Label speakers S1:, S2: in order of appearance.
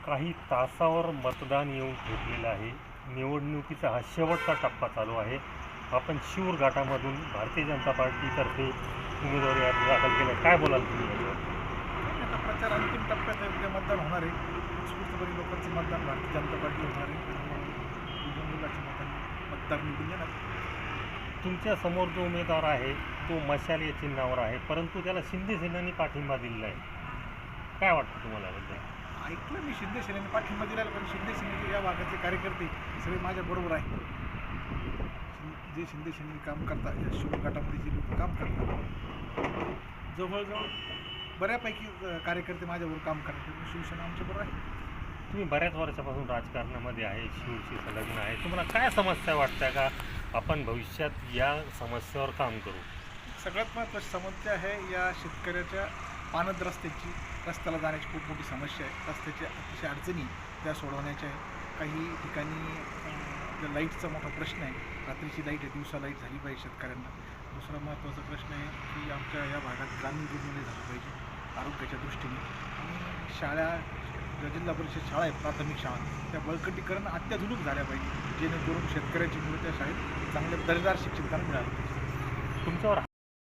S1: काही तासावर मतदान येऊन ठेपलेलं आहे. निवडणुकीचा हा शेवटचा टप्पा चालू आहे. आपण शिऊर घाटामधून भारतीय जनता पार्टीतर्फे उमेदवारी अर्ज दाखल केला. काय बोलाल तुम्ही याच्यावर?
S2: आता प्रचार अंतिम टप्प्यात आहे. उद्या मतदान होणार आहे. उत्स्फूर्तपणे लोकांचं मतदान भारतीय जनता पार्टी होणार आहे. त्यामुळे मुलाचे मतदार निवडून येणार.
S1: तुमच्या समोर जो उमेदवार आहे तो मशाल या चिन्हावर आहे, परंतु त्याला शिंदे सेनेने पाठिंबा दिलेला आहे. काय वाटतं तुम्हाला याबद्दल?
S2: ऐकलं मी शिंदे सेनेने पाठिंबा दिला, पण शिंदे सेनेचे या भागातले कार्यकर्ते सगळे माझ्या बरोबर आहे. जे शिंदे सेनेने काम करतात, या शिव गटामध्ये जे लोक काम करतात, जवळजवळ बऱ्यापैकी कार्यकर्ते माझ्याबरोबर काम करतात. शिवसेना आमच्याबरोबर आहे.
S1: तुम्ही बऱ्याच वर्षापासून राजकारणामध्ये आहे, शिवशी संलग्न आहे. तुम्हाला काय समस्या वाटत्या का आपण भविष्यात या समस्येवर काम करू?
S2: सगळ्यात महत्त्वाची समस्या आहे या शेतकऱ्याच्या पानद रस्त्याची. रस्त्याला जाण्याची खूप मोठी समस्या आहे. रस्त्याच्या अतिशय अडचणी त्या सोडवण्याच्या आहे. काही ठिकाणी लाईटचा मोठा प्रश्न आहे. रात्रीची लाईट आहे, दिवसा लाईट झाली पाहिजे शेतकऱ्यांना. दुसरा महत्त्वाचा प्रश्न आहे की आमच्या या भागात ग्रामीण रुग्णालय झालं पाहिजे आरोग्याच्या दृष्टीने. आणि शाळा, जिल्हा परिषद शाळा आहेत, प्राथमिक शाळा, त्या बळकटीकरण अत्याधुनिक झाल्या पाहिजे, जेणेकरून शेतकऱ्याची मुलं त्या शाळेत चांगल्या दर्जेदार शिक्षण मिळालं पाहिजे.
S1: तुमच्यावर